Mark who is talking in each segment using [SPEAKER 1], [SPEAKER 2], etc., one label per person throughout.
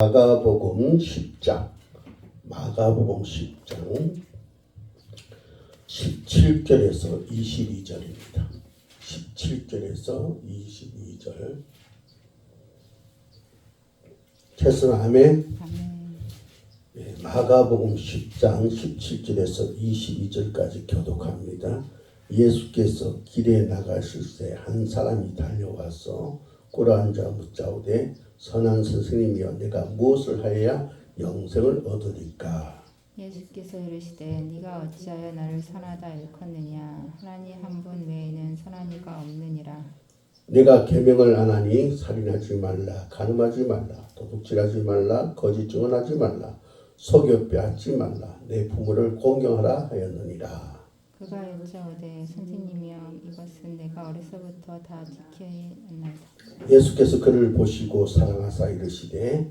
[SPEAKER 1] 마가복음 10장 17절에서 22절입니다. 17절에서 22절. 최선 아멘. 네, 마가복음 10장 17절에서 22절까지 교독합니다. 예수께서 길에 나가실 때 한 사람이 달려와서 꿇어앉아 묻자오되 선한 선생님이여 내가 무엇을 하여야 영생을 얻으리까?
[SPEAKER 2] 예수께서 이르시되 네가 어찌하여 나를 선하다 일컫느냐? 하나님 한 분 외에는 선한 이가 없느니라.
[SPEAKER 1] 내가 계명을 안 하니 살인하지 말라, 간음하지 말라, 도둑질하지 말라, 거짓 증언하지 말라, 속여 빼앗지 말라, 내 부모를 공경하라 하였느니라.
[SPEAKER 2] 그가 여짜오되 선생님이여 이것은 내가 어려서부터 다 지키었나이다.
[SPEAKER 1] 예수께서 그를 보시고 사랑하사 이르시되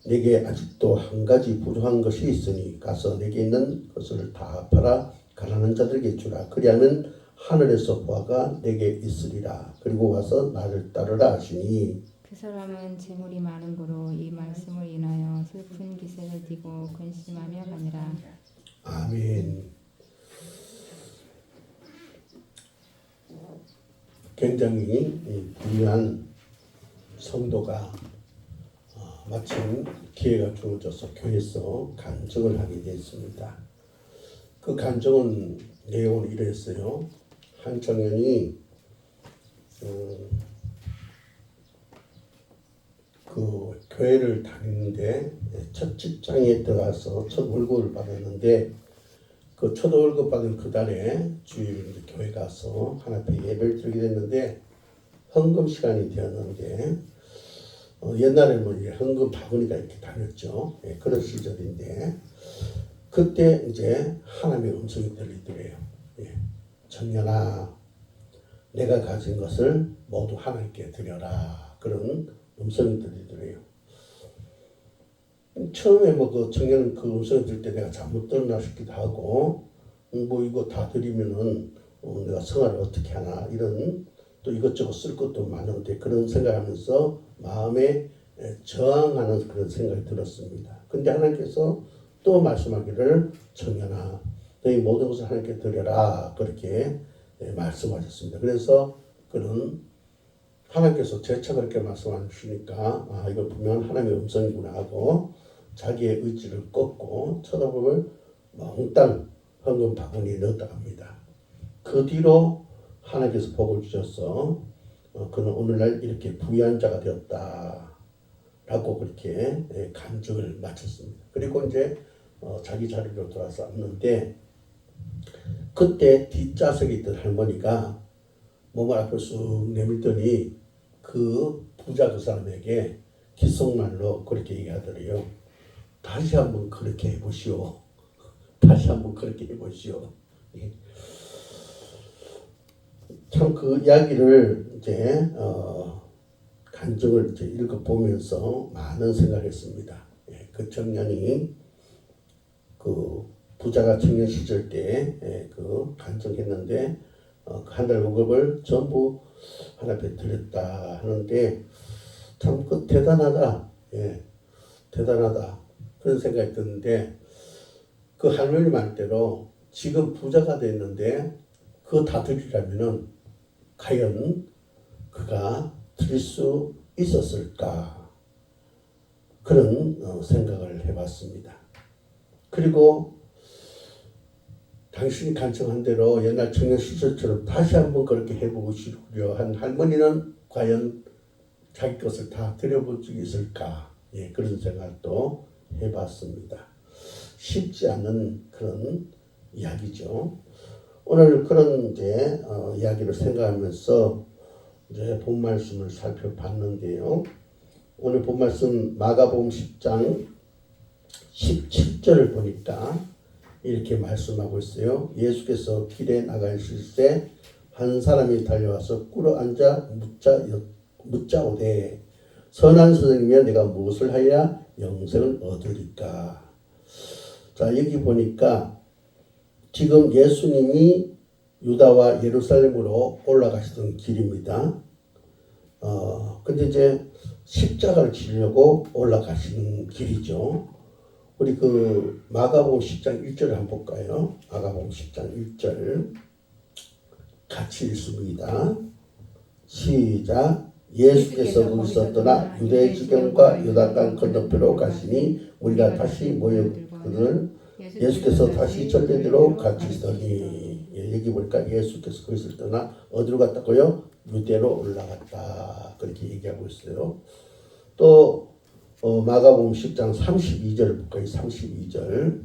[SPEAKER 1] 내게 아직도 한 가지 부족한 것이 있으니 가서 내게 있는 것을 다 팔아 가난한 자들에게 주라. 그리하면 하늘에서 보화가 내게 있으리라. 그리고 와서 나를 따르라 하시니
[SPEAKER 2] 그 사람은 재물이 많은 고로 이 말씀을 인하여 슬픈 기색을 띠고 근심하며 가니라.
[SPEAKER 1] 아멘. 굉장히 부유한 성도가 마침 기회가 주어져서 교회에서 간증을 하게 됐습니다. 그 간증은 내용은 이랬어요. 한 청년이 그 교회를 다니는데 첫 직장에 들어가서 첫 월급을 받았는데 그 첫 월급 받은 그 달에 주일 교회 가서 하나님 앞에 예배를 드리게 됐는데 헌금 시간이 되었는데 옛날에는 뭐 헌금 바구니가 이렇게 다녔죠. 그런 시절인데 그때 이제 하나님의 음성이 들리더래요. 청년아, 내가 가진 것을 모두 하나님께 드려라. 그런 음성이 들리더래요. 처음에 뭐 그 청년은 그 음성을 들을 때 내가 잘못 들었나 싶기도 하고 뭐 이거 다 드리면은 내가 생활을 어떻게 하나 이런 또 이것저것 쓸 것도 많은데 그런 생각하면서 마음에 저항하는 그런 생각이 들었습니다. 근데 하나님께서 또 말씀하기를 청년아 너희 모든 것을 하나님께 드려라 그렇게 말씀하셨습니다. 그래서 그는 하나님께서 재차 그렇게 말씀하시니까 이거 분명 하나님의 음성이구나 하고 자기의 의지를 꺾고 쳐다보면 몽땅 헌금 바구니에 넣었다 합니다. 그 뒤로 하나님께서 복을 주셔서 그는 오늘날 이렇게 부유한 자가 되었다 라고 그렇게 간증을 마쳤습니다. 그리고 이제 자기 자리로 돌아서 앉는데 그때 뒷좌석에 있던 할머니가 몸을 앞으로 쑥 내밀더니 그 부자 그 사람에게 귓속말로 그렇게 얘기하더래요. 다시 한번 그렇게 해보시오. 다시 한번 그렇게 해보시오. 참 그 이야기를 이제 간증을 이제 읽어보면서 많은 생각을 했습니다. 그 청년이 그 부자가 청년 시절 때 그 간증했는데 한 달 월급을 전부 하나님께 드렸다 하는데 참 그 대단하다. 대단하다. 그런 생각이 드는데 그 할머니 말대로 지금 부자가 됐는데 그거 다 드리려면은 과연 그가 드릴 수 있었을까? 그런 생각을 해봤습니다. 그리고 당신이 간청한 대로 옛날 청년 시절처럼 다시 한번 그렇게 해보고 싶으려 한 할머니는 과연 자기 것을 다 드려볼 수 있을까? 그런 생각도 해봤습니다. 쉽지 않은 그런 이야기죠. 오늘 그런 이제 이야기를 생각하면서 이제 본 말씀을 살펴봤는데요. 오늘 본 말씀 마가복음 10장 17절을 보니까 이렇게 말씀하고 있어요. 예수께서 길에 나가실 때 한 사람이 달려와서 꿇어앉아 묻자오되 선한 선생님이여 내가 무엇을 하여야 영생을 얻으리까? 자, 여기 보니까 지금 예수님이 유다와 예루살렘으로 올라가시던 길입니다. 근데 이제 십자가를 지려고 올라가시는 길이죠. 우리 그 마가복음 10장 1절을 한번 볼까요? 마가복음 10장 1절 같이 읽습니다. 시작. 예수께서 거기서 떠나 유대 지경과 요단강 건너편으로 가시니 우리가 다시 모였거늘 예수께서 다시 전대대로 가시더니 여기 보니까 예수께서 거기서 떠나 어디로 갔다고요? 유대로 올라갔다 그렇게 얘기하고 있어요. 또 마가복음 10장 32절 볼까요? 32절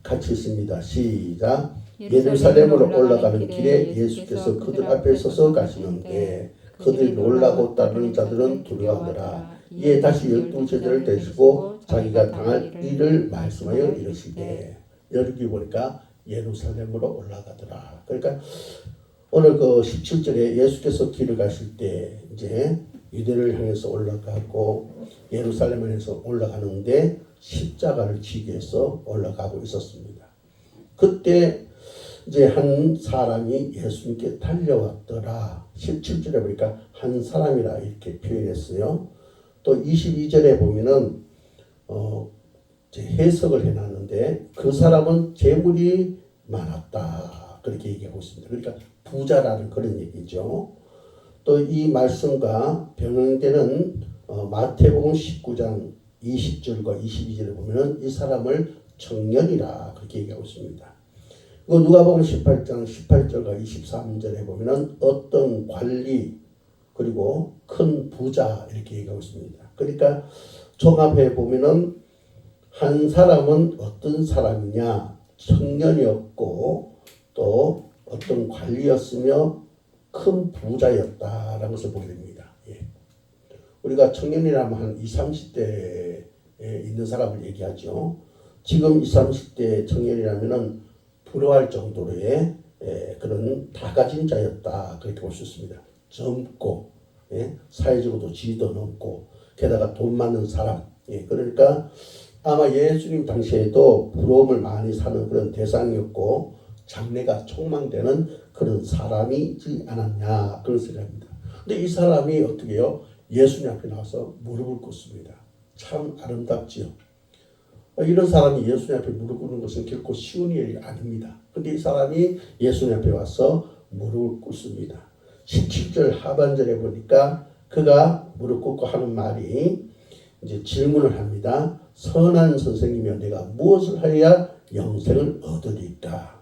[SPEAKER 1] 같이 있습니다. 시작. 예루살렘으로 올라가는 길에 예수께서 그들 앞에 서서 가시는데 그들이 놀라고 따르는 자들은 두려워하더라. 이에 다시 12제자를 데리고 자기가 당할 일을 말씀하여 이르시되 여기 보니까 예루살렘으로 올라가더라. 그러니까 오늘 그 17절에 예수께서 길을 가실 때 이제 유대를 향해서 올라가고 예루살렘을 향해서 올라가는데 십자가를 지기 위해서 올라가고 있었습니다. 그때 이제 한 사람이 예수님께 달려왔더라. 17절에 보니까 한 사람이라 이렇게 표현했어요. 또 22절에 보면은 이제 해석을 해놨는데 그 사람은 재물이 많았다 그렇게 얘기하고 있습니다. 그러니까 부자라는 그런 얘기죠. 또 이 말씀과 병행되는 마태복음 19장 20절과 22절에 보면은 이 사람을 청년이라 그렇게 얘기하고 있습니다. 누가복음 18장 18절과 23절에 보면은 어떤 관리 그리고 큰 부자 이렇게 얘기하고 있습니다. 그러니까 종합해 보면은 한 사람은 어떤 사람이냐 청년이었고 또 어떤 관리였으며 큰 부자였다라는 것을 보게 됩니다. 예. 우리가 청년이라면 한 20, 30대에 있는 사람을 얘기하죠. 지금 20, 30대 청년이라면은 부러워할 정도로의 그런 다 가진 자였다 그렇게 볼 수 있습니다. 젊고 사회적으로도 지위도 높고 게다가 돈 많은 사람. 그러니까 아마 예수님 당시에도 부러움을 많이 사는 그런 대상이었고 장래가 촉망되는 그런 사람이지 않았냐 그런 생각입니다. 근데 이 사람이 어떻게 해요? 예수님 앞에 나와서 무릎을 꿇습니다. 참 아름답지요. 이런 사람이 예수님 앞에 무릎 꿇는 것은 결코 쉬운 일이 아닙니다. 근데 이 사람이 예수님 앞에 와서 무릎을 꿇습니다. 17절 하반절에 보니까 그가 무릎 꿇고 하는 말이 이제 질문을 합니다. 선한 선생님이여 내가 무엇을 하여야 영생을 얻으리까?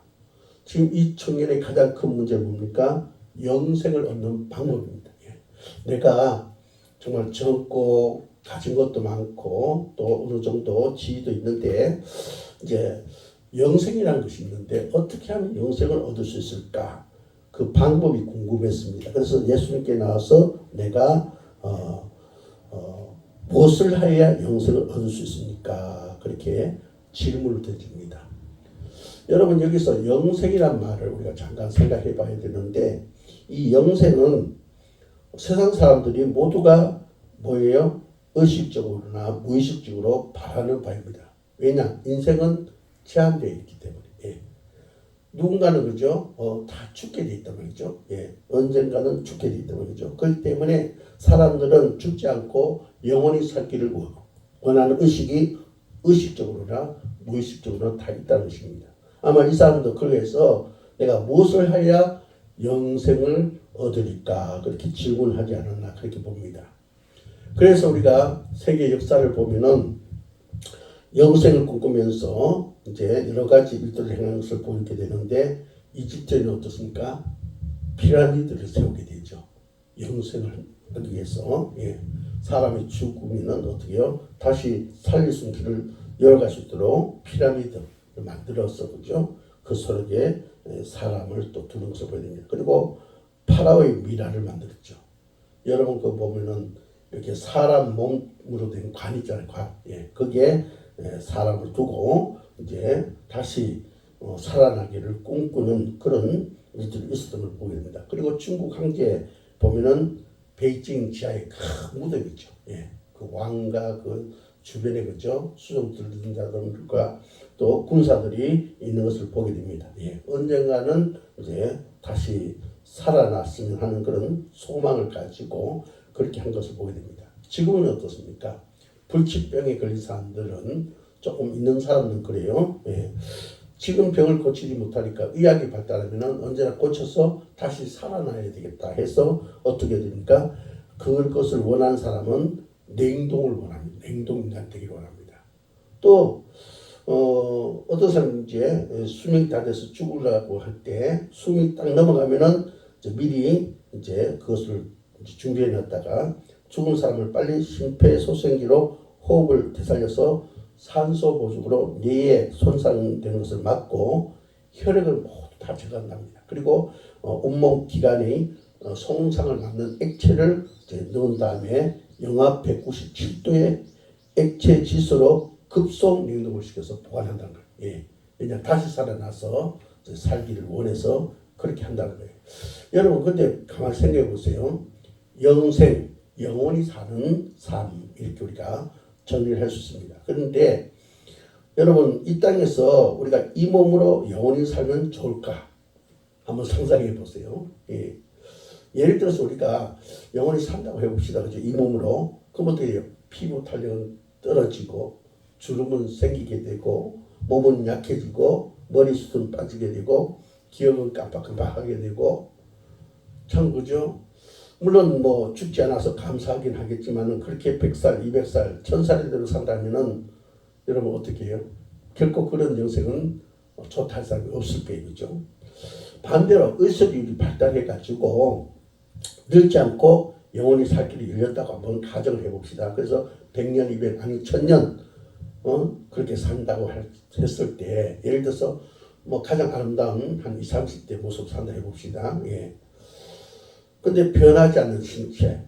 [SPEAKER 1] 지금 이 청년의 가장 큰 문제는 뭡니까? 영생을 얻는 방법입니다. 내가 정말 젊고 가진 것도 많고 또 어느 정도 지위도 있는데 이제 영생이라는 것이 있는데 어떻게 하면 영생을 얻을 수 있을까? 그 방법이 궁금했습니다. 그래서 예수님께 나와서 내가 무엇을 하여야 영생을 얻을 수 있습니까? 그렇게 질문을 던집니다. 여러분 여기서 영생이란 말을 우리가 잠깐 생각해 봐야 되는데 이 영생은 세상 사람들이 모두가 뭐예요? 의식적으로나 무의식적으로 바라는 바입니다. 왜냐? 인생은 제한되어 있기 때문에. 누군가는 그죠? 다 죽게 돼 있단 말이죠. 언젠가는 죽게 돼 있단 말이죠. 그렇기 때문에 사람들은 죽지 않고 영원히 살기를 원하는 의식이 의식적으로나 무의식적으로 다 있다는 것입니다. 아마 이 사람도 그래서 내가 무엇을 해야 영생을 얻으리까 그렇게 질문하지 않았나 그렇게 봅니다. 그래서 우리가 세계 역사를 보면은 영생을 꿈꾸면서 이제 여러 가지 일들을 행하는 것을 보게 되는데 이집트에는 어떻습니까? 피라미드를 세우게 되죠. 영생을 하기 위해서 사람이 죽으면 어떻게 해요? 다시 살릴 수 있는 길을 열어갈 수 있도록 피라미드를 만들어서 그죠? 그 속에 사람을 또 두는 것을 보게 됩니다. 그리고 파라오의 미라를 만들었죠. 여러분 그 보면은 이렇게 사람 몸으로 된 관 있잖아요. 관. 거기에 사람을 두고 이제 다시 살아나기를 꿈꾸는 그런 일들이 있었던 걸 보게 됩니다. 그리고 중국 황제 보면은 베이징 지하에 큰 무덤이 있죠. 그 왕과 그 주변에 그죠 수종 들던 자들과 또 군사들이 있는 것을 보게 됩니다. 언젠가는 이제 다시 살아났으면 하는 그런 소망을 가지고 그렇게 한 것을 보게 됩니다. 지금은 어떻습니까? 불치병에 걸린 사람들은 조금 있는 사람들은 그래요. 예. 지금 병을 고치지 못하니까 의학이 발달하면 언제나 고쳐서 다시 살아나야 되겠다 해서 어떻게 됩니까? 그것을 원하는 사람은 냉동을 원합니다. 냉동인간 되기를 원합니다. 또 어떤 사람은 이제 수명이 다 돼서 죽으려고 할 때 숨이 딱 넘어가면은 이제 미리 이제 그것을 준비해 놨다가 죽은 사람을 빨리 심폐소생기로 호흡을 되살려서 산소 보충으로 뇌에 손상되는 것을 막고 혈액을 모두 다 제거한답니다. 그리고 온몸 기관의 손상을 막는 액체를 이제 넣은 다음에 영하 197도의 액체 지수로 급속 냉동을 시켜서 보관한다는 거예요. 예. 왜냐 다시 살아나서 살기를 원해서 그렇게 한다는 거예요. 여러분 근데 가만히 생각해 보세요. 영생, 영원히 사는 삶 이렇게 우리가 정리를 할 수 있습니다. 그런데 여러분 이 땅에서 우리가 이 몸으로 영원히 살면 좋을까? 한번 상상해 보세요. 예. 예를 들어서 우리가 영원히 산다고 해봅시다. 그죠? 이 몸으로. 그럼 어떻게 해요? 피부 탄력은 떨어지고 주름은 생기게 되고 몸은 약해지고 머리숱은 빠지게 되고 기억은 깜빡깜빡하게 되고 참 그죠? 물론 뭐 죽지 않아서 감사하긴 하겠지만은 그렇게 100살, 200살, 1000살이 산다면은 여러분 어떻게 해요? 결코 그런 영생은 좋다 할 사람이 없을 거예요. 그죠? 반대로 의식이 발달해 가지고 늙지 않고 영원히 살 길이 열렸다고 한번 가정을 해봅시다. 그래서 100년, 200년, 아니 1000년 그렇게 산다고 했을 때 예를 들어서 뭐 가장 아름다운 한 20, 30대 모습 산다 해봅시다. 예. 근데 변하지 않는 신체,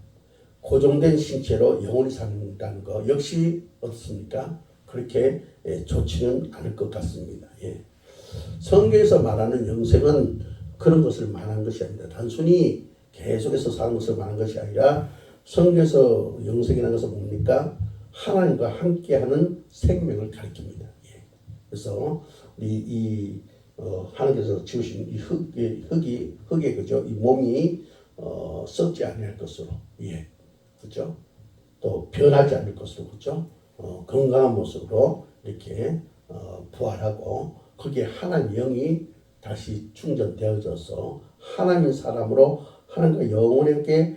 [SPEAKER 1] 고정된 신체로 영원히 산다는 거 역시 어떻습니까? 그렇게 좋지는 않을 것 같습니다. 예. 성경에서 말하는 영생은 그런 것을 말하는 것이 아닙니다. 단순히 계속해서 사는 것을 말하는 것이 아니라 성경에서 영생이라는 것은 뭡니까? 하나님과 함께하는 생명을 가리킵니다. 예. 그래서 하나님께서 지으신 이 흙이 그죠? 이 몸이 썩지 않을 것으로, 예, 그죠? 또 변하지 않을 것으로, 그죠? 건강한 모습으로 이렇게 부활하고 거기에 하나님 영이 다시 충전되어져서 하나님의 사람으로 하나님과 영원하게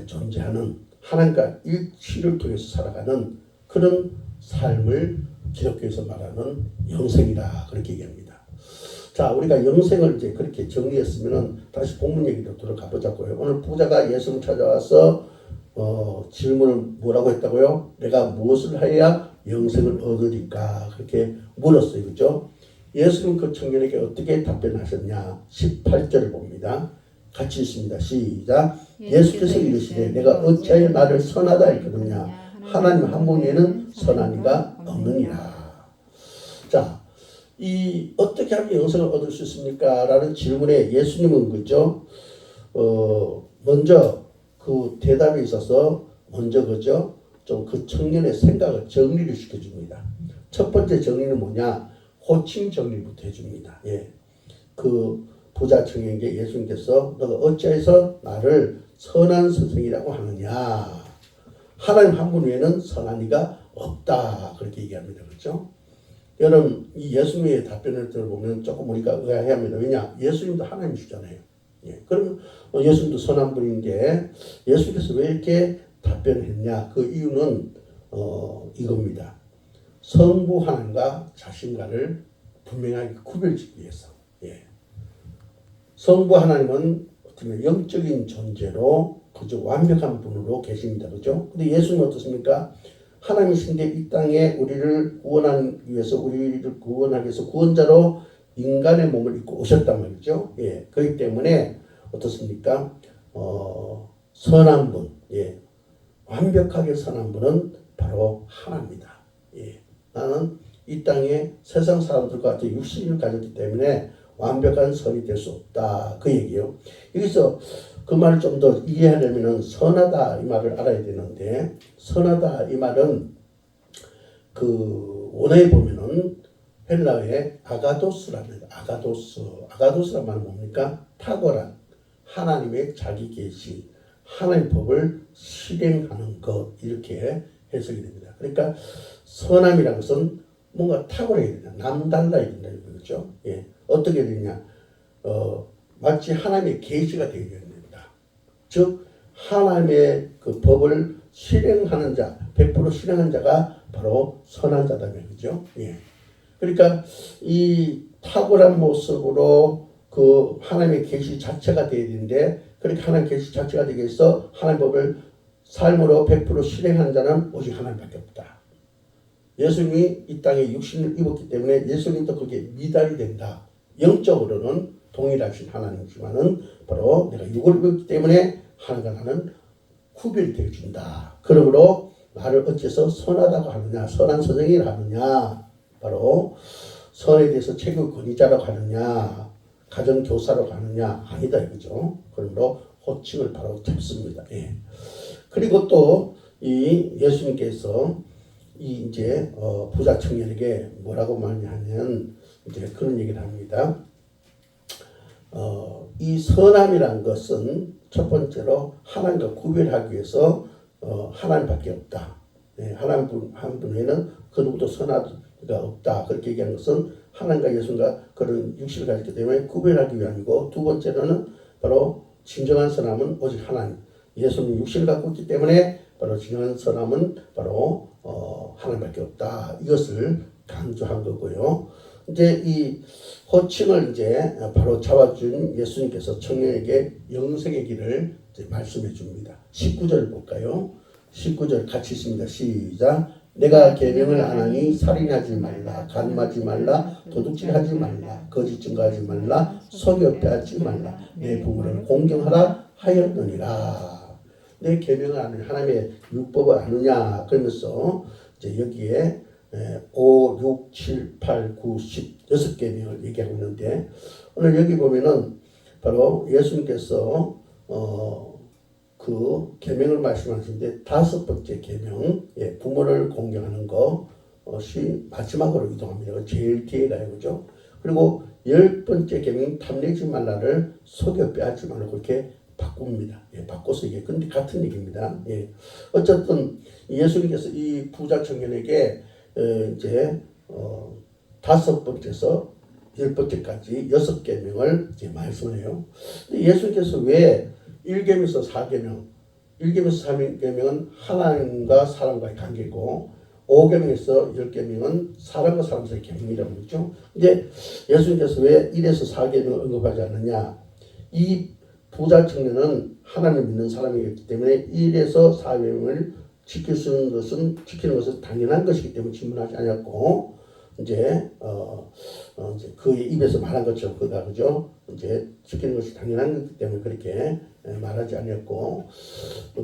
[SPEAKER 1] 존재하는 하나님과 일치를 통해서 살아가는 그런 삶을 기독교에서 말하는 영생이다 그렇게 얘기합니다. 자, 우리가 영생을 이제 그렇게 정리했으면은 다시 본문 얘기로 들어가 보자고요. 오늘 부자가 예수를 찾아와서 질문을 뭐라고 했다고요? 내가 무엇을 해야 영생을 얻으리까? 그렇게 물었어요. 그죠? 예수는 그 청년에게 어떻게 답변하셨냐? 18절을 봅니다. 같이 있습니다. 시작. 예수께서 이르시되 내가 어찌하여 나를 선하다 했거든요. 하나님 한 분에는 선한 이가 없느니라. 자, 이 어떻게 하면 영생을 얻을 수 있습니까? 라는 질문에 예수님은 그죠? 먼저 그 대답에 있어서 먼저 그죠? 좀 그 청년의 생각을 정리를 시켜줍니다. 첫 번째 정리는 뭐냐? 호칭 정리부터 해줍니다. 예. 그 부자 청년에게 예수님께서 너가 어찌해서 나를 선한 선생이라고 하느냐? 하나님 한 분 외에는 선한 이가 없다. 그렇게 얘기합니다. 그렇죠? 여러분 이 예수님의 답변을 들어보면 조금 우리가 의아해 합니다. 왜냐? 예수님도 하나님이시잖아요. 예. 그럼 예수님도 선한 분인데 예수님께서 왜 이렇게 답변을 했냐? 그 이유는 이겁니다. 성부 하나님과 자신과를 분명하게 구별짓기 위해서. 예. 성부 하나님은 어떻게 영적인 존재로 그저 완벽한 분으로 계십니다. 그죠? 근데 예수님은 어떻습니까? 하나님이신데 이 땅에 우리를 구원하기 위해서 우리를 구원하기 위해서 구원자로 인간의 몸을 입고 오셨단 말이죠. 예. 그렇기 때문에 어떻습니까? 선한 분, 예. 완벽하게 선한 분은 바로 하나입니다. 예. 나는 이 땅에 세상 사람들과 같은 육신을 가졌기 때문에 완벽한 선이 될 수 없다. 그 얘기예요. 여기서 그 말을 좀 더 이해하려면 선하다 이 말을 알아야 되는데 선하다 이 말은 그 원어에 보면은 헬라어의 아가도스랍니다. 아가도스란 말은 뭡니까? 탁월한 하나님의 자기 계시, 하나님의 법을 실행하는 것 이렇게 해석이 됩니다. 그러니까 선함이라는 것은 뭔가 탁월해야 된다. 남달라야 된다. 그렇죠? 예. 어떻게 되냐? 마치 하나님의 계시가 되어야 됩니다. 즉 하나님의 그 법을 실행하는 자, 100% 실행하는 자가 바로 선한 자다면 그죠? 예. 그러니까 이 탁월한 모습으로 그 하나님의 계시 자체가 되어야 되는데 그렇게 하나님의 계시 자체가 되기 위해서 하나님의 법을 삶으로 100% 실행하는 자는 오직 하나님밖에 없다. 예수님이 이 땅에 육신을 입었기 때문에 예수님도 그게 미달이 된다. 영적으로는 동일하신 하나님이지만은 바로 내가 육을 입었기 때문에 하나님과 나는 구별이 되어준다. 그러므로 나를 어째서 선하다고 하느냐, 선한 서정이라 하느냐, 바로 선에 대해서 최고 권위자라고 하느냐, 가정교사라고 하느냐, 아니다 이거죠. 그러므로 호칭을 바로 잡습니다. 예. 그리고 또 이 예수님께서 이 이제 부자 청년에게 뭐라고 말하냐면 이제 그런 얘기를 합니다. 이 선함이란 것은 첫 번째로 하나님과 구별하기 위해서 하나님밖에 없다. 네, 하나님 한 분 외에는 그 누구도 선하가 없다. 그렇게 얘기하는 것은 하나님과 예수님과 그런 육신을 가졌기 때문에 구별하기 위함이고 두 번째로는 바로 진정한 선함은 오직 하나님. 예수님이 육신을 갖고 있기 때문에 바로 진정한 선함은 바로 하나님밖에 없다. 이것을 강조한 거고요. 이제 이 호칭을 이제 바로 잡아준 예수님께서 청년에게 영생의 길을 이제 말씀해 줍니다. 19절 볼까요? 19절 같이 있습니다. 시작. 내가 계명을 안 하니 살인하지 말라, 간음하지 말라, 도둑질하지 말라, 거짓 증거하지 말라, 속여 빼앗지 말라, 내 부모를 공경하라 하였느니라. 내 계명을 아느냐, 하나님의 율법을 아느냐 그러면서 이제 여기에 5, 6, 7, 8, 9, 10 6계명을 얘기하고 있는데 오늘 여기 보면은 바로 예수님께서 그 계명을 말씀하시는데 다섯 번째 계명, 예, 부모를 공경하는 것이 마지막으로 이동합니다. 제일 뒤에 가요, 그죠? 그리고 10번째 계명 탐내지 말라를 속여 빼앗지 말라 그렇게 바꿉니다. 예, 바꿔서 이게 근데 같은 얘기입니다. 예, 어쨌든 예수님께서 이 부자 청년에게 이제 다섯 번째에서 10번째까지 6계명을 이제 말씀해요. 예수님께서 왜 1계명에서 4계명, 1계명에서 3계명은 하나님과 사람과의 관계고 5계명에서 10계명은 사람과 사람 사이의 계명이라고 그러죠. 이제 예수님께서 왜 1에서 4계명을 언급하지 않느냐? 이 부자 청년은 하나님을 믿는 사람이기 때문에 1에서 4계명을 지키는 것은 당연한 것이기 때문에 질문하지 않았고 이제 그의 입에서 말한 것처럼 그가 그죠? 이제 지키는 것이 당연한 것이기 때문에 그렇게 말하지 않았고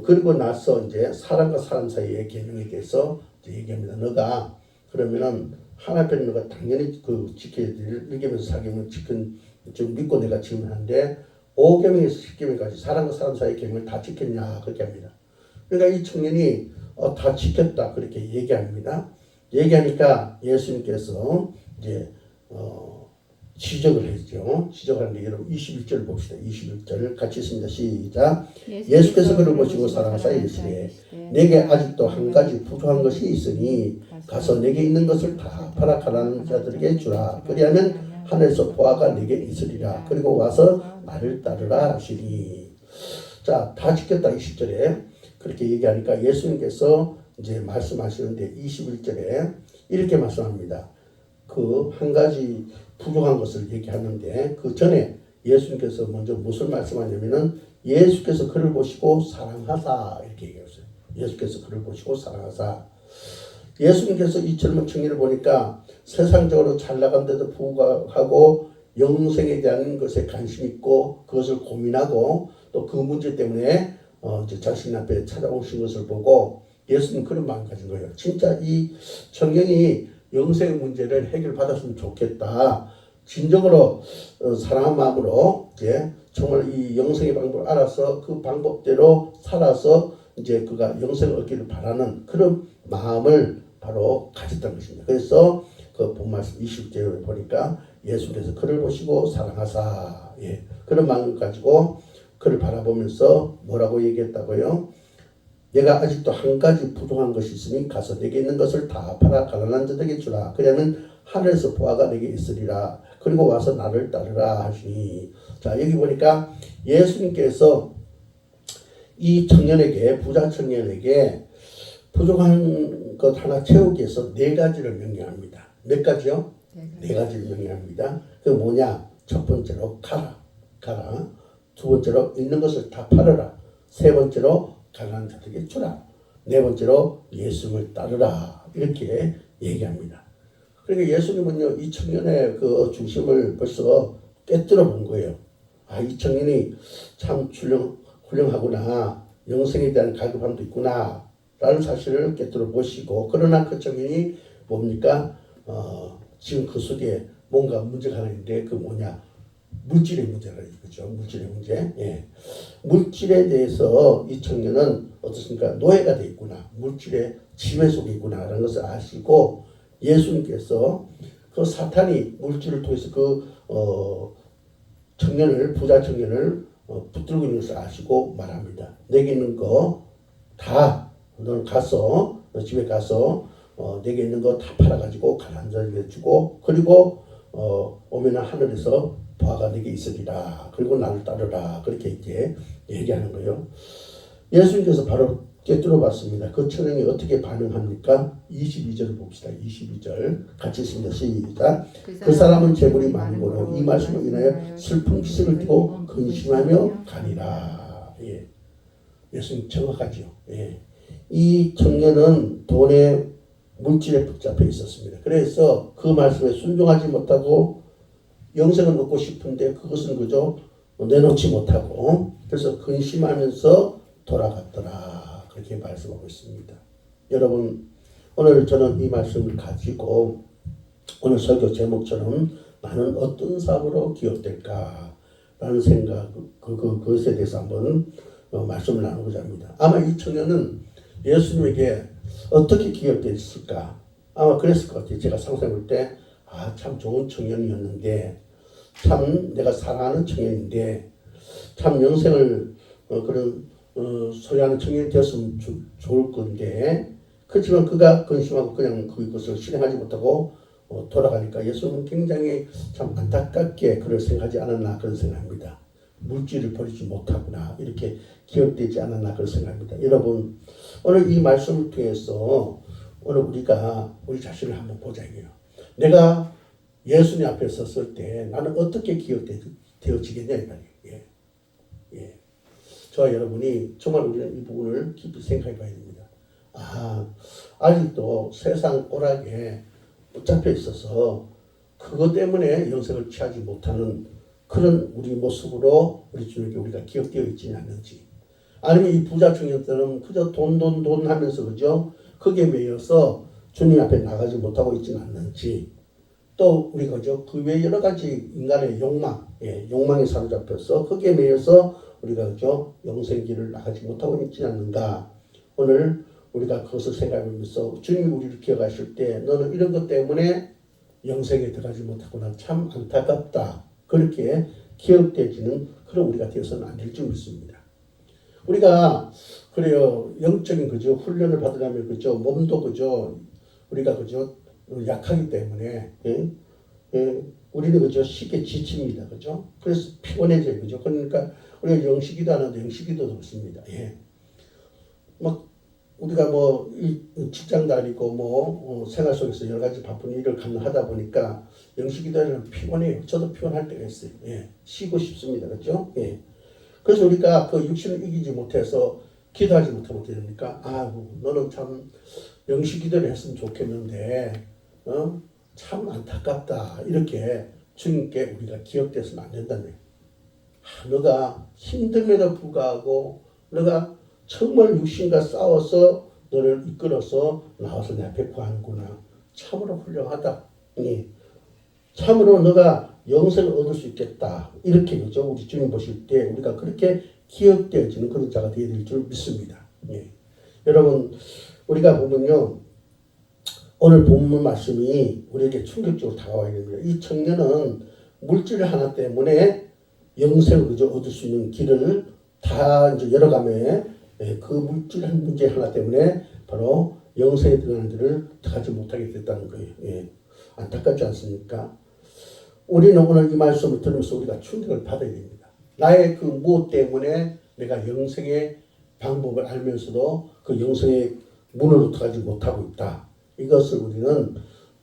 [SPEAKER 1] 그리고 나서 이제 사람과 사람 사이의 계명에 대해서 얘기합니다. 너가 그러면은 하나님 너가 당연히 그 지켜야 될 1계명에서 4계명을 좀 믿고 내가 질문하는데 5계명에서 10계명까지 사람과 사람 사이의 계명을 다 지켰냐 그렇게 합니다. 그러니까 이 청년이 다 지켰다 그렇게 얘기합니다. 얘기하니까 예수님께서 이제 지적을 했죠. 지적하는데 여러분 21절 봅시다. 21절 같이 있습니다. 시작. 예수께서 그를 보시고 사랑하사 이르시되 내게 아직도 한 가지 부족한 것이 있으니 가서 내게 있는 것을 다 팔아 가난한 자들에게 주라. 그리하면 하늘에서 보화가 내게 있으리라. 그리고 와서 나를 따르라 하시니. 자, 다 지켰다 20절에 그렇게 얘기하니까 예수님께서 이제 말씀하시는데 21절에 이렇게 말씀합니다. 그 한 가지 부족한 것을 얘기하는데 그 전에 예수님께서 먼저 무슨 말씀하냐면은 예수께서 그를 보시고 사랑하사 이렇게 얘기했어요. 예수께서 그를 보시고 사랑하사. 예수님께서 이 젊은 청년을 보니까 세상적으로 잘 나간데도 불구하고 영생에 대한 것에 관심 있고 그것을 고민하고 또 그 문제 때문에 이제 자신 앞에 찾아오신 것을 보고 예수님 그런 마음 가진 거예요. 진짜 이 청년이 영생 문제를 해결받았으면 좋겠다. 진정으로 사랑한 마음으로 이제 정말 이 영생의 방법을 알아서 그 방법대로 살아서 이제 그가 영생을 얻기를 바라는 그런 마음을 바로 가졌다는 것입니다. 그래서 그 본말씀 20절에 보니까 예수께서 그를 보시고 사랑하사, 예, 그런 마음을 가지고 그를 바라보면서 뭐라고 얘기했다고요? 내가 아직도 한 가지 부족한 것이 있으니 가서 내게 있는 것을 다 팔아 가난한 자들에게 주라. 그러면 하늘에서 보아가 내게 있으리라. 그리고 와서 나를 따르라 하시니. 자, 여기 보니까 예수님께서 이 청년에게, 부자 청년에게 부족한 것 하나 채우기 위해서 네 가지를 명령합니다. 몇 가지요? 네 가지를 명령합니다. 그 뭐냐? 첫 번째로 가라. 두 번째로 있는 것을 다 팔아라. 세 번째로 가난한 자들에게 주라. 네 번째로 예수님을 따르라. 이렇게 얘기합니다. 그러니까 예수님은요, 이 청년의 그 중심을 벌써 깨뜨려 본 거예요. 아, 이 청년이 참 훌륭하구나. 영생에 대한 갈급함도 있구나. 라는 사실을 깨뜨려 보시고, 그러나 그 청년이 뭡니까? 지금 그 속에 뭔가 문제가 하나 있는데, 그 뭐냐? 물질의 문제가 있죠. 물질의 문제. 예. 물질에 대해서 이 청년은 어떻습니까? 노예가 되어 있구나. 물질의 지배 속에 있구나. 라는 것을 아시고, 예수님께서 그 사탄이 물질을 통해서 그 청년을, 부자 청년을 붙들고 있는 것을 아시고 말합니다. 내게 있는 거 다 너는 가서, 너 집에 가서 내게 있는 거 다 팔아가지고 가난한 자에게 주고, 그리고 오면은 하늘에서 보아가 내게 있으리라. 그리고 나를 따르라. 그렇게 이제 얘기하는 거예요. 예수님께서 바로 깨뜨려 봤습니다. 그 청년이 어떻게 반응합니까? 22절을 봅시다. 22절 같이 읽습니다. 시작. 그 사람은 재물이 많으므로 이 말씀을 인하여 슬픈 기색을 띠고 근심하며 가니라. 예. 예수님 정확하죠. 예. 이 청년은 돈에 물질에 붙잡혀 있었습니다. 그래서 그 말씀에 순종하지 못하고 영생을 얻고 싶은데 그것은 그저 내놓지 못하고 그래서 근심하면서 돌아갔더라. 그렇게 말씀하고 있습니다. 여러분, 오늘 저는 이 말씀을 가지고 오늘 설교 제목처럼 나는 어떤 삶으로 기억될까라는 생각, 그것에 대해서 한번 말씀을 나누고자 합니다. 아마 이 청년은 예수님에게 어떻게 기억됐을까? 아마 그랬을 것 같아요. 제가 상상해 볼 때, 아, 참 좋은 청년이었는데, 참 내가 사랑하는 청년인데, 참 영생을 소유하는 청년이 되었으면 좋을 건데, 그렇지만 그가 근심하고 그냥 그것을 실행하지 못하고 돌아가니까 예수님은 굉장히 참 안타깝게 그를 생각하지 않았나 그런 생각합니다. 물질을 버리지 못하구나 이렇게 기억되지 않았나 그런 생각합니다. 여러분, 오늘 이 말씀을 통해서 오늘 우리가 우리 자신을 한번 보자 이거예요. 내가 예수님 앞에 섰을 때 나는 어떻게 기억되어지겠냐 이 말이에요. 예. 저와 여러분이 정말 우리는 이 부분을 깊이 생각해 봐야 됩니다. 아, 아직도 세상 오락에 붙잡혀 있어서 그것 때문에 영생을 취하지 못하는 그런 우리 모습으로 우리 주님께 우리가 기억되어 있지는 않는지, 아니면 이 부자 청년들은 그저 돈 하면서 그죠? 거기에 매여서 주님 앞에 나가지 못하고 있지는 않는지, 또 우리가 그죠? 그 외 여러 가지 인간의 욕망, 욕망에 사로잡혀서 거기에 매여서 우리가 그죠? 영생길을 나가지 못하고 있지는 않는가. 오늘 우리가 그것을 생각하면서 주님이 우리를 기억하실 때 너는 이런 것 때문에 영생에 들어가지 못하구나. 참 안타깝다. 그렇게 기억되지는 그런 우리가 되어서는 안 될 줄 믿습니다. 우리가 그래요. 영적인 그죠? 훈련을 받으려면 그죠? 몸도 그죠? 우리가 그죠? 약하기 때문에 우리는 그죠? 쉽게 지칩니다. 그죠? 그래서 피곤해져요. 그죠? 그러니까 우리가 영시기도 하는데 영시기도 없습니다. 막 우리가 뭐 직장 다니고 생활 속에서 여러 가지 바쁜 일을 하다 보니까 영시기도는 피곤해요. 저도 피곤할 때가 있어요. 쉬고 싶습니다. 그렇죠? 그래서 우리가 그 육신을 이기지 못해서 기도하지 못하면 어떻게 됩니까? 너는 참 영시기도를 했으면 좋겠는데 참 안타깝다. 이렇게 주님께 우리가 기억돼서는 안 된다는 거예요. 너가 힘듦에도 불구하고 너가 정말 육신과 싸워서 너를 이끌어서 나와서 내 앞에 구하는구나. 참으로 훌륭하다. 참으로 너가 영생을 얻을 수 있겠다. 이렇게 그죠? 우리 주님 보실 때 우리가 그렇게 기억되어지는 그런 자가 되어야 될 줄 믿습니다. 여러분, 우리가 보면요, 오늘 본문 말씀이 우리에게 충격적으로 다가와야 됩니다. 이 청년은 물질 하나 때문에 영생을 그저 얻을 수 있는 길을 다 이제 열어가며 그 물질한 문제 하나 때문에 바로 영생에 들어가는 길을 가지 못하게 됐다는 거예요. 예. 안타깝지 않습니까? 우리는 오늘 이 말씀을 들으면서 우리가 충격을 받아야 됩니다. 나의 그 무엇 때문에 내가 영생의 방법을 알면서도 그 영생의 문으로 들어가지 못하고 있다. 이것을 우리는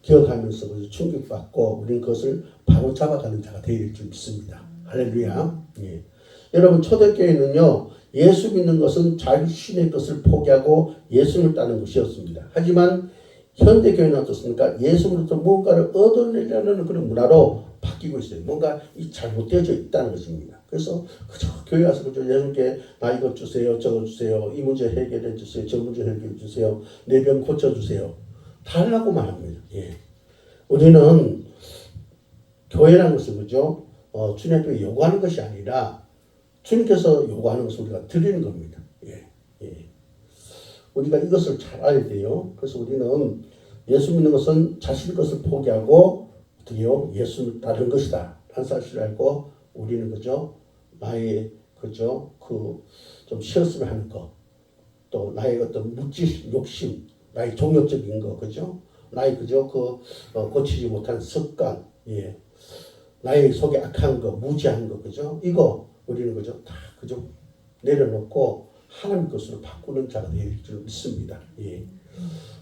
[SPEAKER 1] 기억하면서 충격받고 우리는 그것을 바로 잡아가는 자가 되어야 될 줄 믿습니다. 할렐루야. 예. 여러분 초대교회는요. 예수 믿는 것은 자신의 것을 포기하고 예수를 따르는 것이었습니다. 하지만 현대교회는 어떻습니까? 예수로부터 무언가를 얻어내려는 그런 문화로 바뀌고 있어요. 뭔가 이 잘못되어져 있다는 것입니다. 그래서 그저 교회 와서 그저 예수님께 나 이것 주세요, 저것 주세요, 이 문제 해결해 주세요, 저 문제 해결해 주세요, 내 병 고쳐 주세요. 달라고만 합니다. 예. 우리는 교회라는 것은 그죠? 주님 앞에 요구하는 것이 아니라 주님께서 요구하는 것을 우리가 드리는 겁니다. 예. 예. 우리가 이것을 잘 알아야 돼요. 그래서 우리는 예수 믿는 것은 자신의 것을 포기하고 어떻게요? 예수를 따르는 것이다. 한 사실을 알고 우리는 그죠? 나의 그죠? 그 좀 쉬었으면 하는 것, 또 나의 어떤 물질 욕심, 나의 종교적인 거, 그죠? 나의 그죠? 고치지 못한 습관, 예. 나의 속에 악한 거, 무지한 거, 그죠? 이거 우리는 그죠? 다 그죠? 내려놓고 하나님 것으로 바꾸는 자가 되길 줄 믿습니다. 예.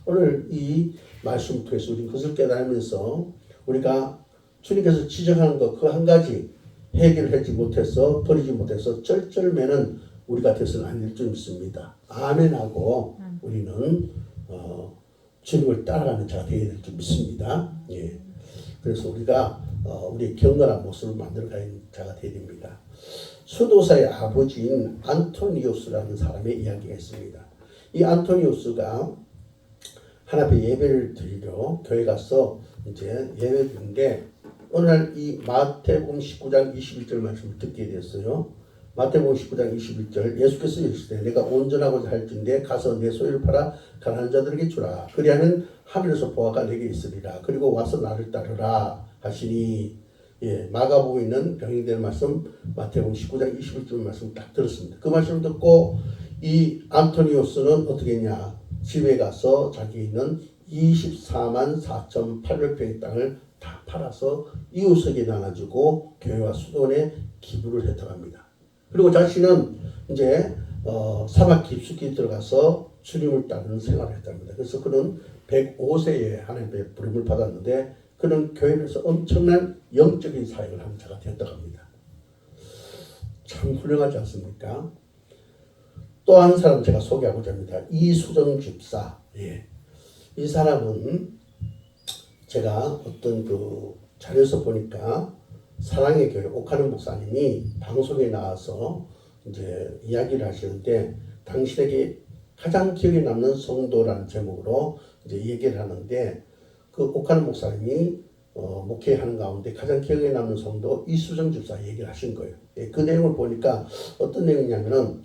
[SPEAKER 1] 오늘 이 말씀을 통해서 우리는 그것을 깨달으면서 우리가 주님께서 지적하는 것 그 한 가지 해결하지 못해서 버리지 못해서 쩔쩔매는 우리가 되서는 안 될 줄 믿습니다. 아멘하고 우리는 주님을 따라가는 자가 되어야 될 줄 믿습니다. 예. 그래서 우리가 우리의 경건한 모습을 만들어가는 자가 되어야 됩니다. 수도사의 아버지인 안토니우스라는 사람의 이야기가 있습니다. 이 안토니우스가 하나님 앞에 예배를 드리러 교회 가서 이제 예배 드리는데 어느 날 이 마태복음 19장 21절 말씀을 듣게 되었어요. 마태복음 19장 21절 예수께서 이르시되 내가 온전하고자 할진대 가서 내 소유를 팔아 가난한 자들에게 주라. 그리하면 하늘에서 보화가 내게 있으리라. 그리고 와서 나를 따르라 하시니 예, 마가복음에 있는 병행될 말씀 마태복음 19장 21절 말씀 딱 들었습니다. 그 말씀을 듣고 이 안토니오스는 어떻게 했냐. 집에 가서 자기 있는 24만 4,800평의 땅을 다 팔아서 이웃에게 나눠주고 교회와 수도원에 기부를 했다고 합니다. 그리고 자신은 이제 사막 깊숙이 들어가서 주님을 따르는 생활을 했답니다. 그래서 그는 105세에 하나님의 부름을 받았는데 그는 교회에서 엄청난 영적인 사역을 하는 자가 되었다고 합니다. 참 훌륭하지 않습니까? 또 한 사람 제가 소개하고자 합니다. 이수정 집사. 예. 이 사람은 제가 어떤 그 자료에서 보니까 사랑의 교회 옥하는 목사님이 방송에 나와서 이제 이야기를 하시는데 당신에게 가장 기억에 남는 성도라는 제목으로 이제 얘기를 하는데 그 옥하는 목사님이 목회하는 가운데 가장 기억에 남는 성도 이수정 집사 얘기를 하신 거예요. 예, 그 내용을 보니까 어떤 내용이냐면은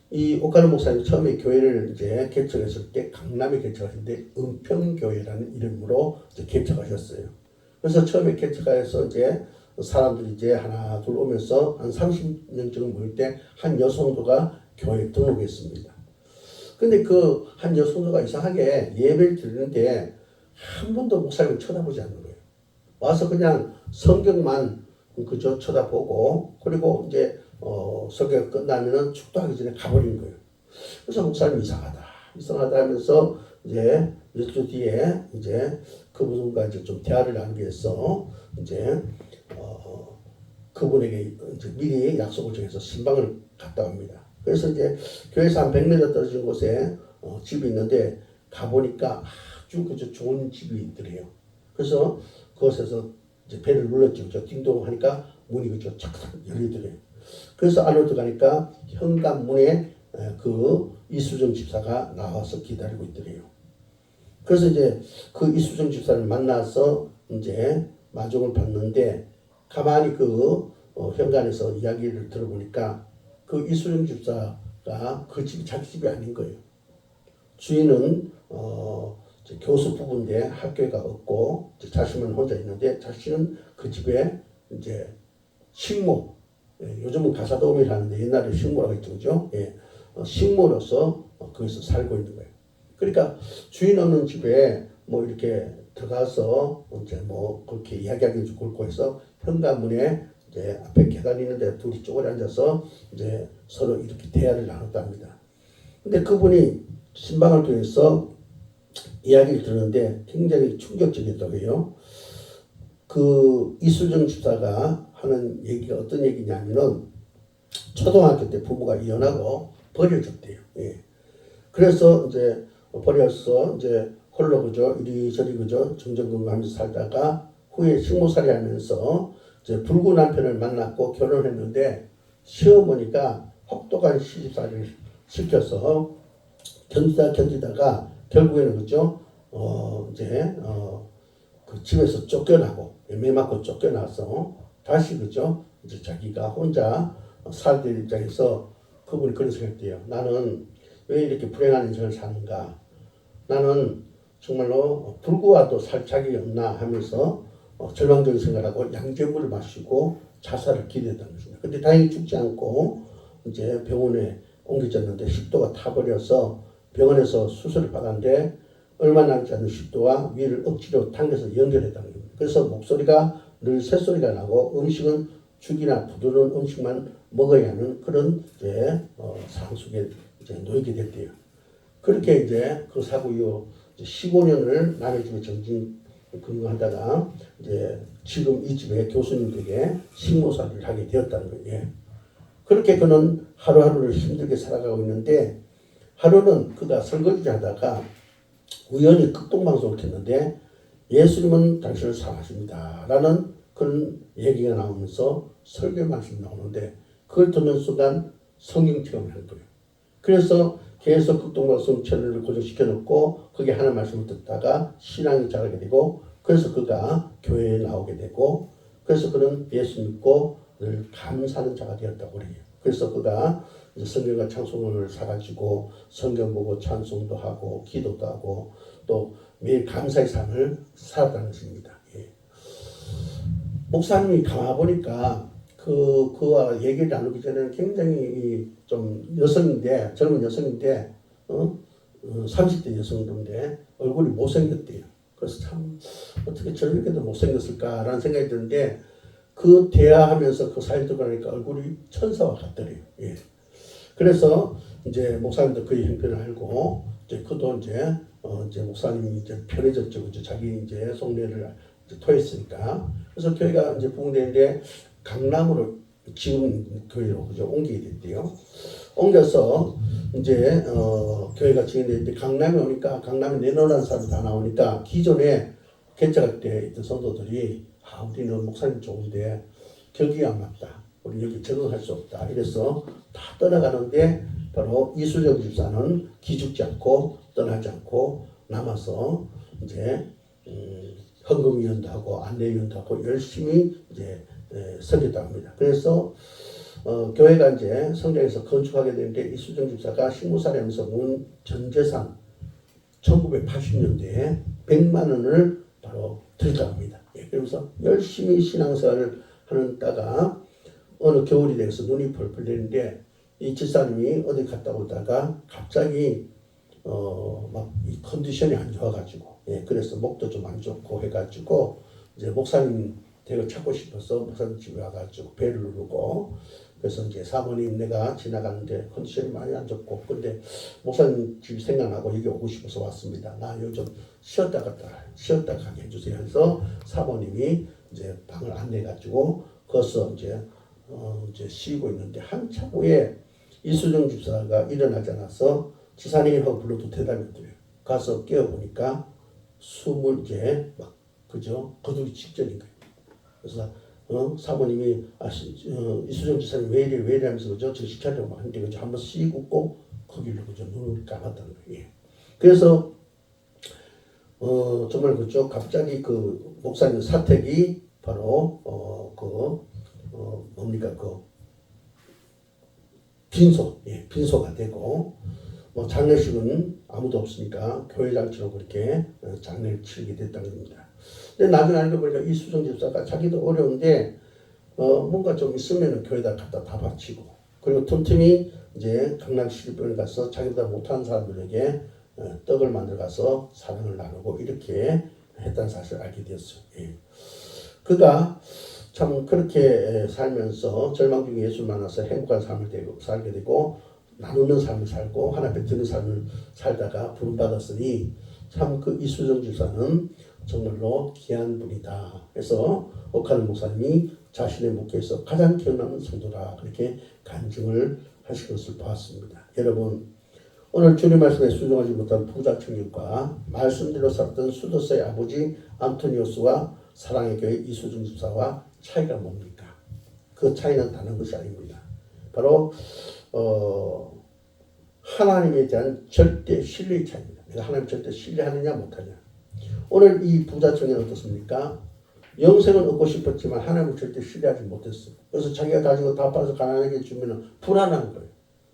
[SPEAKER 1] 이 옥하는 목사님 처음에 교회를 이제 개척했을 때 강남에 개척하셨는데 은평교회라는 이름으로 이제 개척하셨어요. 그래서 처음에 개척해서 이제 사람들이 이제 하나 둘 오면서 한 30명 정도 모일 때 한 여성도가 교회에 등록했습니다. 근데 그 한 여성도가 이상하게 예배를 드리는데 한 번도 목사님을 쳐다보지 않는 거예요. 와서 그냥 성경만 그저 쳐다보고 그리고 이제 설교가 끝나면은 축도하기 전에 가버리는 거예요. 그래서 목사님 이상하다 하면서 이제 몇 주 뒤에 이제 그분과 이제 좀 대화를 나누기 위해서 이제 그분에게 이제 미리 약속을 정해서 신방을 갔다 옵니다. 그래서 이제 교회에서 한 100m 떨어진 곳에 집이 있는데 가보니까 아주 그저 좋은 집이 있더래요. 그래서 그곳에서 이제 배를 눌렀죠. 저 띵동 하니까 문이 그저 착착 열리더래요. 그래서 안으로 들어가니까 현관문에 그 이수정 집사가 나와서 기다리고 있더래요. 그래서 이제 그 이수정 집사를 만나서 이제 만족을 받는데 가만히 그 현관에서 이야기를 들어보니까 그 이수정 집사가 그 집이 자기 집이 아닌 거예요. 주인은 교수 부부인데 학교가 없고 자신만 혼자 있는데 자신은 그 집에 이제 식모 요즘은 가사 도우미를 하는데 옛날에 식모라고 했죠, 그죠? 식모로서 거기서 살고 있는 거예요. 그러니까 주인 없는 집에 뭐 이렇게 들어가서 이제 뭐 그렇게 이야기하기 좀 그렇고 해서 현관문에 이제 앞에 계단 있는데 둘이 쪼그려 앉아서 이제 서로 이렇게 대화를 나눴답니다. 근데 그분이 신방을 통해서 이야기를 들었는데 굉장히 충격적이었다고 해요. 그 이수정 집사가 하는 얘기가 어떤 얘기냐면은 초등학교 때 부모가 이혼하고 버려졌대요. 그래서 이제 버려서 이제 홀로 그저 이리저리 그저 정정건강하면서 살다가 후에 식모살이 하면서 이제 불구 남편을 만났고 결혼했는데 시어머니가 혹독한 시집살이를 시켜서 견디다가 결국에는 그죠 그 집에서 쫓겨나고 매 맞고 쫓겨나서 다시 그죠 이제 자기가 혼자 살될 입장에서 그분이 그런 생각돼요. 나는 왜 이렇게 불행한 인생을 사는가? 나는 정말로 불구와도 살 자격이 없나 하면서 절망적인 생각을 하고 양제물을 마시고 자살을 기대했다는 것입니다. 근데 다행히 죽지 않고 이제 병원에 옮겨졌는데 식도가 타버려서 병원에서 수술을 받았는데 얼마 남지 않은 식도와 위를 억지로 당겨서 연결했다는 겁니다. 그래서 목소리가 늘 새소리가 나고 음식은 죽이나 부드러운 음식만 먹어야 하는 그런 이제 상황 속에 이제 놓이게 됐대요. 그렇게 이제 그 사고 이후 15년을 남의 집에 정진 근무하다가 이제 지금 이 집에 교수님에게 식모살이를 하게 되었다는 거예요. 그렇게 그는 하루하루를 힘들게 살아가고 있는데 하루는 그가 설거지 하다가 우연히 극동방송을 켰는데 예수님은 당신을 사랑하십니다 라는 그런 얘기가 나오면서 설교 말씀이 나오는데 그걸 듣는 순간 성경 체험을 한 거예요. 그래서 계속 극동방송 채널을 고정시켜 놓고 거기에 하나님 말씀을 듣다가 신앙이 자라게 되고 그래서 그가 교회에 나오게 되고 그래서 그는 예수 믿고 늘 감사하는 자가 되었다고 그래요. 그래서 그가 성경과 찬송을 사가지고 성경 보고 찬송도 하고 기도도 하고 또 매일 감사의 삶을 살았다는 것입니다. 목사님이 가보니까 그와 얘기를 나누기 전에는 굉장히 좀 여성인데 젊은 여성인데 30대 여성인데 얼굴이 못생겼대요. 그래서 참 어떻게 저렇게도 못생겼을까라는 생각이 드는데 그 대화하면서 그 사연 듣고 나니까 얼굴이 천사와 같더래요. 그래서 이제 목사님도 그의 형편을 알고 이제 그도 이제 목사님이 이제 편해졌죠. 그죠? 자기 이제 속내를 이제 토했으니까. 그래서 교회가 이제 부흥되는데 강남으로 지금 교회로 그죠? 옮기게 됐대요. 옮겨서 이제 교회가 진행될 때 강남에 오니까 강남에 내놓으라는 사람이 다 나오니까 기존에 개척할 때 있던 성도들이 우리는 목사님 좋은데 격이 안 맞다. 우리 여기 적응할 수 없다. 이래서 다 떠나가는데 바로 이수정 집사는 기죽지 않고 떠나지 않고 남아서 이제 헌금위원도 하고 안내위원도 하고 열심히 이제 섬겼다고 합니다. 그래서 교회가 이제 성장해서 건축하게 되는데 이수정 집사가 식무살이 하면서 모은 전 재산 1980년대에 100만 원을 바로 드렸다고 합니다. 그러면서 열심히 신앙생활을 하다가 어느 겨울이 돼서 눈이 펄펄 내리는데 이 집사님이 어디 갔다 오다가 갑자기 막 이 컨디션이 안 좋아가지고 그래서 목도 좀 안 좋고 해가지고 이제 목사님 댁을 찾고 싶어서 목사님 집에 와가지고 배를 누르고 그래서 이제 사모님 내가 지나가는데 컨디션이 많이 안 좋고 근데 목사님 집이 생각나고 여기 오고 싶어서 왔습니다. 나 요즘 쉬었다 가게 해주세요. 해서 사모님이 이제 방을 안내가지고 거기서 이제 쉬고 있는데 한참 후에 이수정 집사가 일어나지 않아서 지사님하고 불러도 대답이 없더래요. 가서 깨어보니까 숨을 이제 막 그죠 거두기 직전인 거예요. 그래서 사모님이 이수정 지사님 왜 이래 하면서 그죠 정신 차리고 막 하는데 그죠 한번 씩 웃고 거기로 그죠 눈을 감았다는 거예요. 그래서 정말 그죠 갑자기 그 목사님 사택이 바로 뭡니까 빈소가 되고 뭐 장례식은 아무도 없으니까 교회 장치로 그렇게 장례를 치르게 됐다는 겁니다. 근데 나중에 알고 보니까 이수정 집사가 자기도 어려운데 뭔가 좀 있으면은 교회에다 갖다 다 바치고, 그리고 틈틈이 이제 강남시립병원에 가서 자기보다 못하는 사람들에게 떡을 만들어 가서 사랑을 나누고 이렇게 했다는 사실을 알게 되었어요. 예. 그가 참 그렇게 살면서 절망 중에 예수를 만나서 행복한 삶을 살게 되고 나누는 삶을 살고 하나님께 드리는 삶을 살다가 부름받았으니 참 그 이수정 집사는 정말로 귀한 분이다. 그래서 옥하는 목사님이 자신의 목회에서 가장 기억나는 성도다. 그렇게 간증을 하신 것을 보았습니다. 여러분, 오늘 주님 말씀에 순종하지 못한 부자 청년과 말씀대로 살았던 수도사의 아버지 안토니오스와 사랑의 교회 이수정 집사와 차이가 뭡니까? 그 차이는 다른 것이 아닙니다. 바로 하나님에 대한 절대 신뢰의 차이입니다. 내가 하나님 절대 신뢰하느냐 못하냐. 오늘 이 부자 청년은 어떻습니까? 영생은 얻고 싶었지만 하나님을 절대 신뢰하지 못했어요. 그래서 자기가 가지고 다 팔아서 가난하게 주면 불안한 거예요.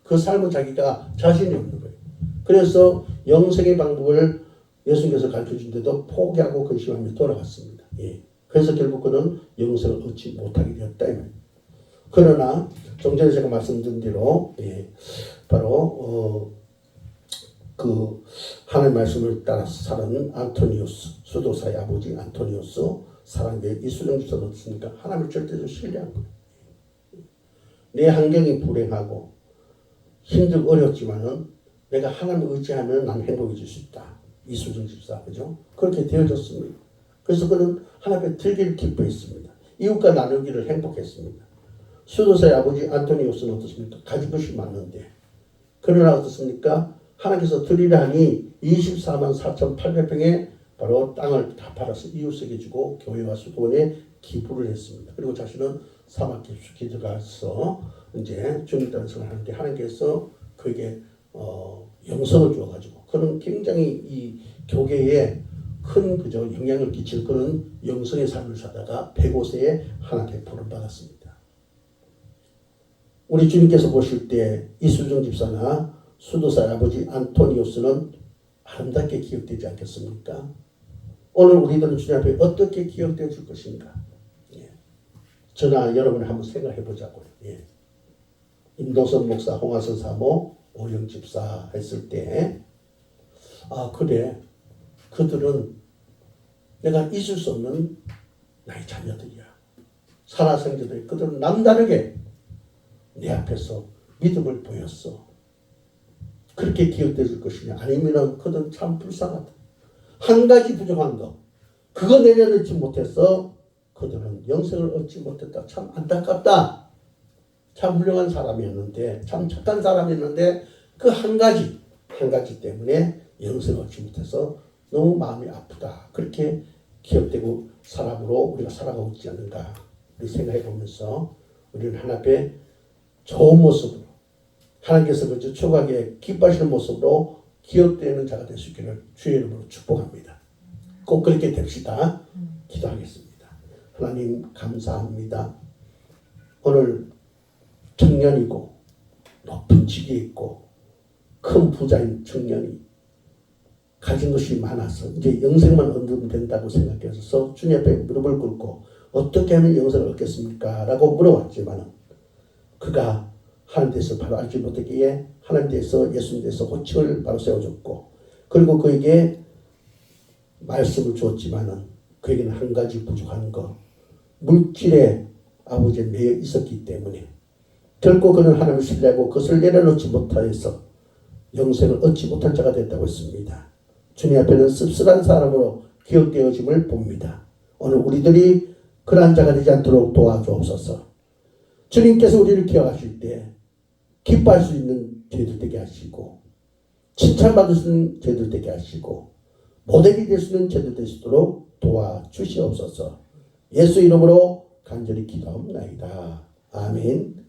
[SPEAKER 1] 그 삶은 자기가 자신이 없는 거예요. 그래서 영생의 방법을 예수님께서 가르쳐준데도 포기하고 근심하며 돌아갔습니다. 예. 그래서 결국 그는 영생을 얻지 못하게 되었다. 그러나 좀 전에 제가 말씀드린 대로 바로 그 하나님의 말씀을 따라서 살아는 안토니우스, 수도사의 아버지 안토니우스, 사랑교회 이수정 집사는 어떻습니까? 하나님을 절대적으로 신뢰한 거예요. 내 환경이 불행하고 힘들고 어렵지만은 내가 하나님을 의지하면 난 행복해질 수 있다. 이수정 집사, 그죠? 그렇게 되어졌습니다. 그래서 그는 하나님의 들기를 기뻐했습니다. 이웃과 나누기를 행복했습니다. 수도사의 아버지 안토니우스는 어떻습니까? 가진 것이 많은데 그러나 어떻습니까? 하나님께서 드리라 하니 24만 4,800평의 바로 땅을 다 팔아서 이웃에게 주고 교회와 수도원에 기부를 했습니다. 그리고 자신은 사막 깊숙이 들어가서 이제 주님 따른 생활을 하는데 하나님께서 그에게 영성을 주어가지고 그는 굉장히 이 교계에 큰 그저 영향을 끼칠 그런 영성의 삶을 사다가 105세에 하나님께 부름 받았습니다. 우리 주님께서 보실 때 이수정 집사나 수도사의 아버지 안토니우스는 아름답게 기억되지 않겠습니까? 오늘 우리들은 주님 앞에 어떻게 기억되어 줄 것인가? 예. 저나 여러분이 한번 생각해 보자고요. 예. 임동선 목사, 홍화선 사모, 오영 집사 했을 때 그래. 그들은 내가 잊을 수 없는 나의 자녀들이야. 살아생전에 그들은 남다르게 내 앞에서 믿음을 보였어. 그렇게 기억될 줄 것이냐? 아니면 그들은 참 불쌍하다. 한 가지 부족한 거. 그거 내려놓지 못해서 그들은 영생을 얻지 못했다. 참 안타깝다. 참 훌륭한 사람이었는데, 참 착한 사람이었는데 그 한 가지 때문에 영생을 얻지 못해서 너무 마음이 아프다. 그렇게 기억되고 사람으로 우리가 살아가고 있지 않는가. 우리 생각해 보면서 우리는 하나님 앞에 좋은 모습으로 하나님께서 그 추구하기에 기뻐하시는 모습으로 기억되는 자가 될 수 있기를 주의 이름으로 축복합니다. 꼭 그렇게 됩시다. 기도하겠습니다. 하나님 감사합니다. 오늘 청년이고 높은 직에 있고 큰 부자인 청년이 가진 것이 많아서 이제 영생만 얻으면 된다고 생각해서 주님 앞에 무릎을 꿇고 어떻게 하면 영생을 얻겠습니까? 라고 물어봤지만 그가 하나님 대해서 바로 알지 못했기에 하나님 대해서 예수님 대해서 호칭을 바로 세워줬고 그리고 그에게 말씀을 주었지만은 그에게는 한 가지 부족한 것 물질에 아버지에 매여 있었기 때문에 결코 그는 하나님을 신뢰하고 그것을 내려놓지 못하여서 영생을 얻지 못한 자가 됐다고 했습니다. 주님 앞에는 씁쓸한 사람으로 기억되어짐을 봅니다. 오늘 우리들이 그러한 자가 되지 않도록 도와주옵소서. 주님께서 우리를 기억하실 때 기뻐할 수 있는 죄들 되게 하시고 칭찬받을 수 있는 죄들 되게 하시고 모델이 될 수 있는 죄들 될 수 있도록 도와주시옵소서. 예수 이름으로 간절히 기도합니다. 아멘.